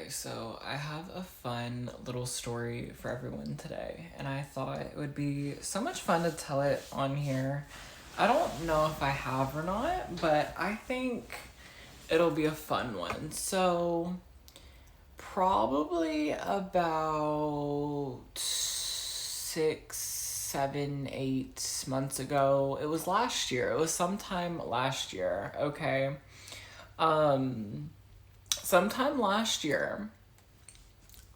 Okay, so I have a fun little story for everyone today, and I thought it would be so much fun to tell it on here. I don't know if I have or not, but I think it'll be a fun one. So, probably about 6, 7, 8 months ago. It was last year. It was sometime last year, okay? Um, Sometime last year,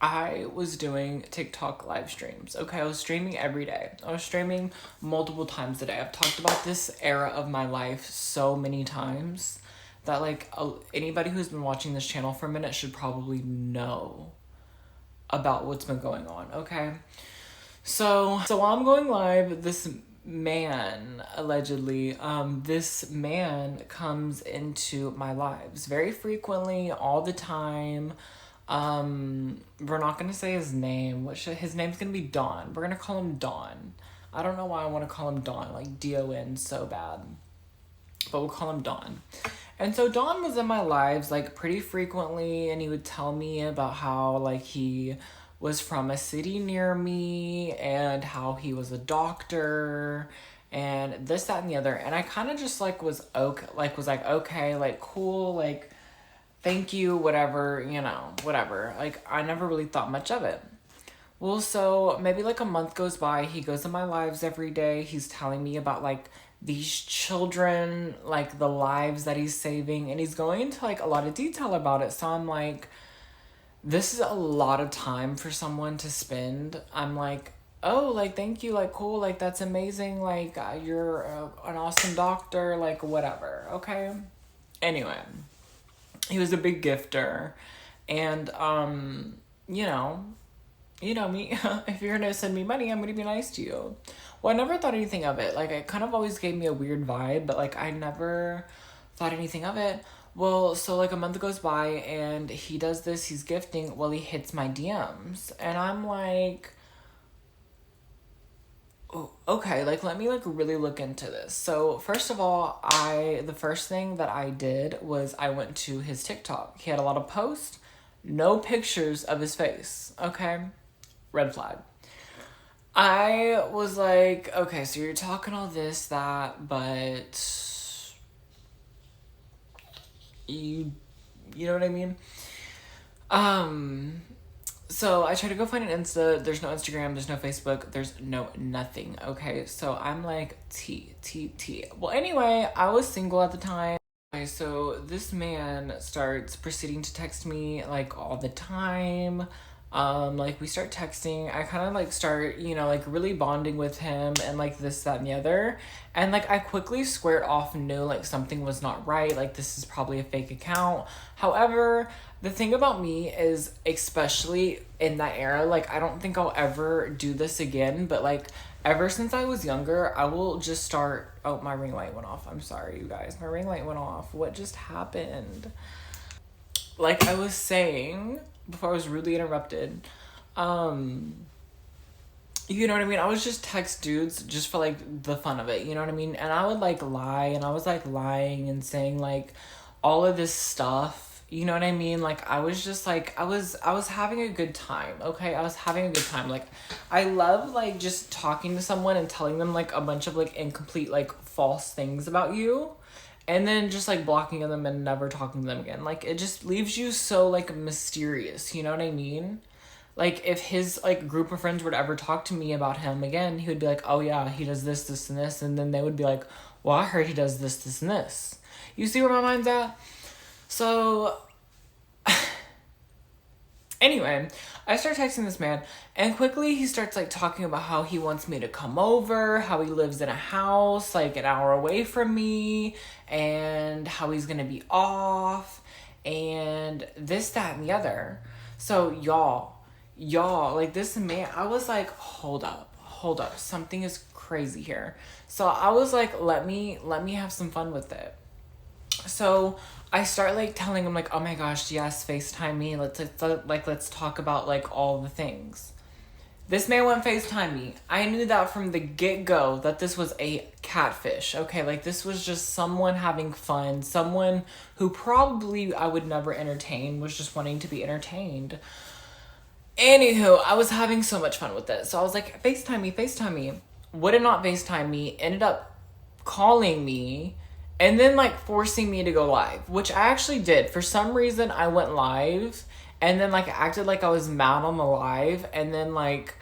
I was doing TikTok live streams. Okay, I was streaming every day. I was streaming multiple times a day. I've talked about this era of my life so many times that anybody who's been watching this channel for a minute should probably know about what's been going on, okay? So while I'm going live, this man allegedly this man comes into my lives very frequently, all the time. We're not gonna say his name. His name's gonna be Don. We're gonna call him Don. I don't know why I want to call him Don, like Don, so bad, but we'll call him Don. And so Don was in my lives like pretty frequently, and he would tell me about how like he was from a city near me and how he was a doctor and this, that, and the other. And I kind of just like was okay, like cool, like thank you, whatever, whatever. Like I never really thought much of it. Well, so maybe like a month goes by. He goes in my lives every day. He's telling me about like these children, like the lives that he's saving, and he's going into like a lot of detail about it. So I'm like, this is a lot of time for someone to spend. I'm like, oh, like thank you, like cool, like that's amazing, like you're an awesome doctor, like whatever, okay? Anyway, he was a big gifter, and you know me, if you're gonna send me money, I'm gonna be nice to you. Well, I never thought anything of it. Like, it kind of always gave me a weird vibe, but like, I never thought anything of it. Well, so like a month goes by and he does this, he's gifting, well, he hits my DMs. And I'm like, oh, okay, like, let me like really look into this. So, first of all, the first thing that I did was I went to his TikTok. He had a lot of posts, no pictures of his face, okay? Red flag. I was like, okay, so you're talking all this, that, but you know what I mean? Um, so I try to go find an Insta. There's no Instagram, there's no Facebook, there's no nothing, okay? So I'm like, T. Well, anyway, I was single at the time. Okay, so this man starts proceeding to text me like all the time. Like we start texting. I kind of like start, like really bonding with him and like this, that, and the other. And like I quickly squared off and knew like something was not right. Like this is probably a fake account. However, the thing about me is, especially in that era, like I don't think I'll ever do this again, but like ever since I was younger, I will just start. Oh, my ring light went off. I'm sorry, you guys. My ring light went off. What just happened? Like I was saying before I was rudely interrupted, um, you know what I mean? I was just text dudes just for like the fun of it, you know what I mean? And I would like lie, and I was like lying and saying like all of this stuff, you know what I mean? Like I was just like I was having a good time, okay? I was having a good time. Like I love like just talking to someone and telling them like a bunch of like incomplete like false things about you, and then just like blocking them and never talking to them again. Like it just leaves you so like mysterious, you know what I mean? Like if his like group of friends were to ever talk to me about him again, he would be like, oh yeah, he does this, this, and this, and then they would be like, well, I heard he does this, this, and this. You see where my mind's at? So anyway, I start texting this man, and quickly he starts like talking about how he wants me to come over, how he lives in a house like an hour away from me, and how he's gonna be off, and this, that, and the other. So y'all, like this man, I was like, hold up, something is crazy here. So I was like, let me have some fun with it. So I start like telling him like, oh my gosh, yes, FaceTime me. Let's talk about like all the things. This man wouldn't FaceTime me. I knew that from the get-go that this was a catfish, okay? Like, this was just someone having fun. Someone who probably I would never entertain was just wanting to be entertained. Anywho, I was having so much fun with it. So I was like, FaceTime me, FaceTime me. Would it not FaceTime me? Ended up calling me and then, like, forcing me to go live, which I actually did. For some reason, I went live and then, like, acted like I was mad on the live. And then, like,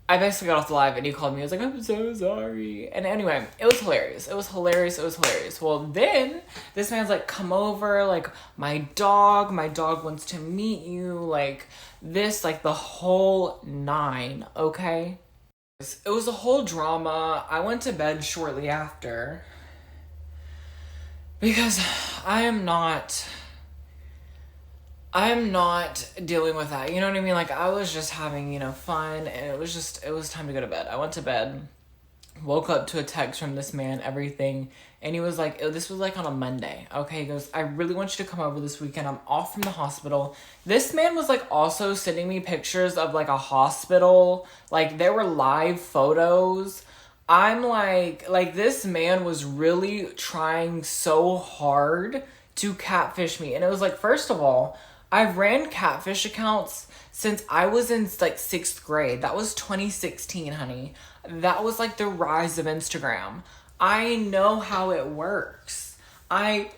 I basically got off the live and he called me. I was like, I'm so sorry. And anyway, it was hilarious. It was hilarious. It was hilarious. Well, then this man's like, come over. Like, my dog wants to meet you. Like, this, like, the whole nine, okay? It was a whole drama. I went to bed shortly after because I am not dealing with that. You know what I mean? Like, I was just having, fun, and it was time to go to bed. I went to bed, woke up to a text from this man, everything, and he was like, this was like on a Monday, okay? He goes, I really want you to come over this weekend. I'm off from the hospital. This man was like also sending me pictures of like a hospital. Like, there were live photos. I'm like this man was really trying so hard to catfish me. And it was like, first of all, I've ran catfish accounts since I was in like 6th grade. That was 2016, honey. That was like the rise of Instagram. I know how it works. I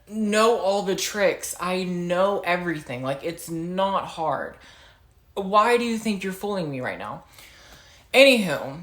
know all the tricks. I know everything. Like, it's not hard. Why do you think you're fooling me right now? Anywho,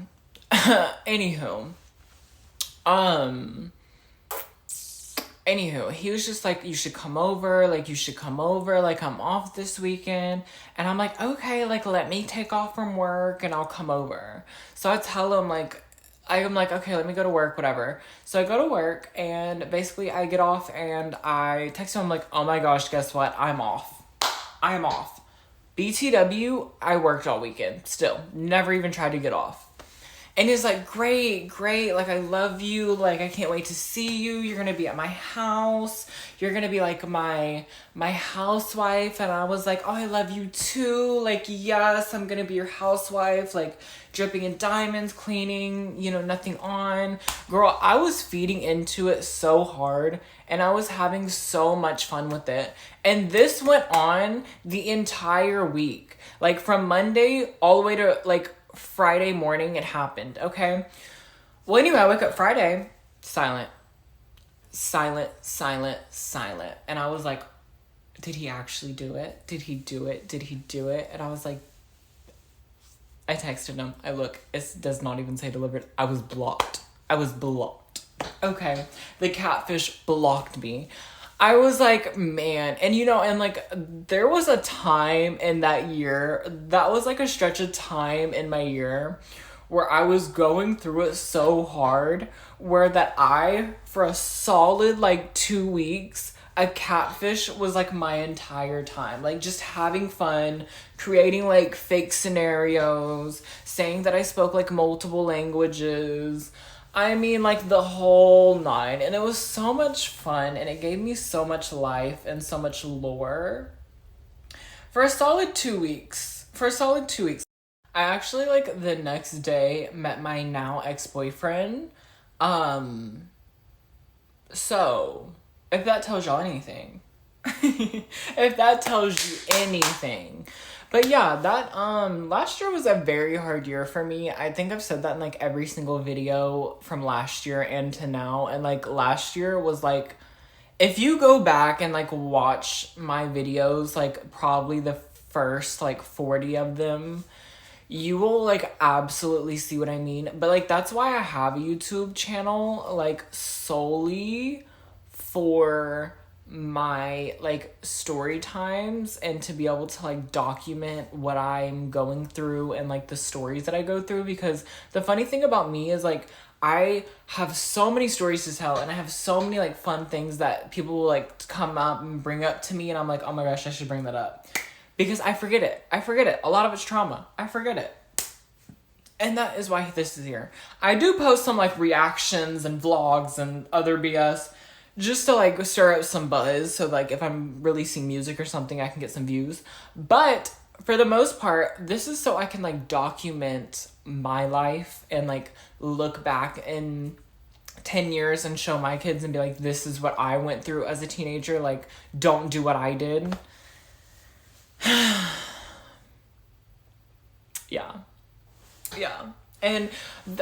he was just like, you should come over, like, I'm off this weekend. And I'm like, okay, like, let me take off from work and I'll come over. So I tell him, like, I'm like, okay, let me go to work, whatever. So I go to work, and basically I get off and I text him, I'm like, oh my gosh, guess what? I'm off. BTW, I worked all weekend, still. Never even tried to get off. And he's like, great, like, I love you, like, I can't wait to see you, you're gonna be at my house, you're gonna be, like, my housewife. And I was like, oh, I love you too, like, yes, I'm gonna be your housewife, like, dripping in diamonds, cleaning, nothing on. Girl, I was feeding into it so hard, and I was having so much fun with it. And this went on the entire week, like, from Monday all the way to, like, Friday morning it happened, okay? Well, anyway, I wake up Friday, silent. And I was like, did he actually do it? Did he do it? And I was like, I texted him. It does not even say delivered. I was blocked. Okay, the catfish blocked me. I was like, man, and like, there was a time in that year, that was like a stretch of time in my year where I was going through it so hard, where that for a solid like 2 weeks, a catfish was like my entire time, like, just having fun, creating like fake scenarios, saying that I spoke like multiple languages. I mean, like, the whole nine. And it was so much fun, and it gave me so much life and so much lore. For a solid 2 weeks. I actually, like, the next day met my now ex-boyfriend. So, if that tells y'all anything. If that tells you anything. But yeah, that last year was a very hard year for me. I think I've said that in like every single video from last year and to now. And like, last year was like, if you go back and like watch my videos, like probably the first like 40 of them, you will like absolutely see what I mean. But like, that's why I have a YouTube channel, like, solely for my like story times, and to be able to like document what I'm going through and like the stories that I go through. Because the funny thing about me is, like, I have so many stories to tell, and I have so many like fun things that people will like come up and bring up to me, and I'm like, oh my gosh, I should bring that up, because I forget it. A lot of it's trauma. I forget it. And that is why this is here. I do post some like reactions and vlogs and other BS, just to like stir up some buzz, so like if I'm releasing music or something, I can get some views. But for the most part, this is so I can like document my life and like look back in 10 years and show my kids and be like, this is what I went through as a teenager. Like, don't do what I did. Yeah. Yeah. And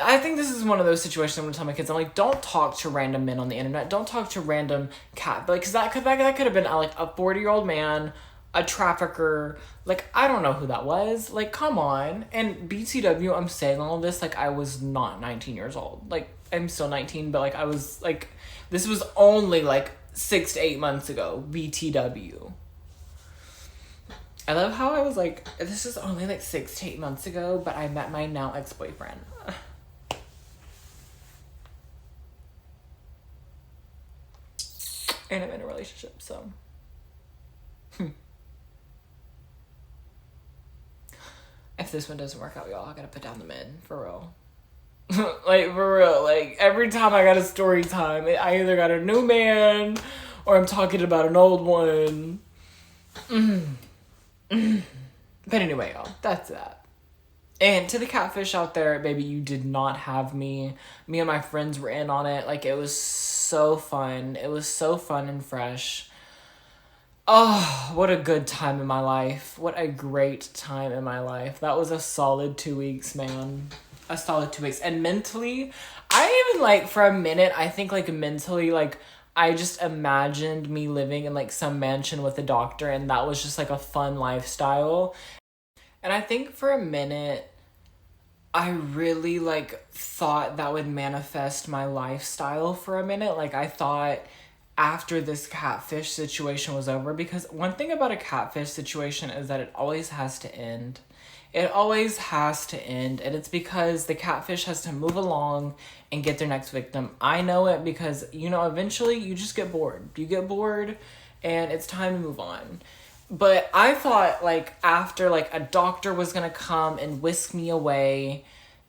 I think this is one of those situations I'm going to tell my kids. I'm like, don't talk to random men on the internet. Don't talk to random cat. Like, because that could have been like a 40-year-old man, a trafficker. Like, I don't know who that was. Like, come on. And BTW, I'm saying all this like I was not 19 years old. Like, I'm still 19, but like I was like, this was only like 6 to 8 months ago. BTW. I love how I was like, this is only like 6 to 8 months ago, but I met my now ex-boyfriend. And I'm in a relationship, so. If this one doesn't work out, y'all, I gotta put down the mid, for real. Like, for real, like, every time I got a story time, I either got a new man, or I'm talking about an old one. But anyway, y'all, that's that. And to the catfish out there, baby, you did not have me. Me and my friends were in on it. Like, it was so fun. It was so fun and fresh. Oh, what a good time in my life. What a great time in my life. That was a solid 2 weeks, man. A solid 2 weeks. And mentally, I even, like, for a minute, I think, like, mentally, like, I just imagined me living in, like, some mansion with a doctor, and that was just, like, a fun lifestyle. And I think for a minute, I really, like, thought that would manifest my lifestyle for a minute. Like, I thought after this catfish situation was over, because one thing about a catfish situation is that it always has to end. It always has to end, and it's because the catfish has to move along and get their next victim. I know it because, you know, eventually you just get bored. You get bored, and it's time to move on. But I thought, like, after, like, a doctor was gonna come and whisk me away,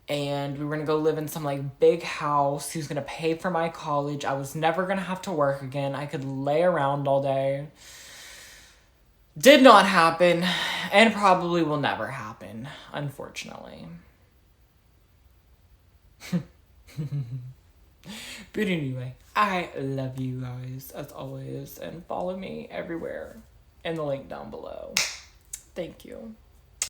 and we were gonna go live in some, like, big house. He was gonna pay for my college. I was never gonna have to work again. I could lay around all day. Did not happen, and probably will never happen, unfortunately. But anyway, I love you guys, as always, and follow me everywhere in the link down below. Thank you.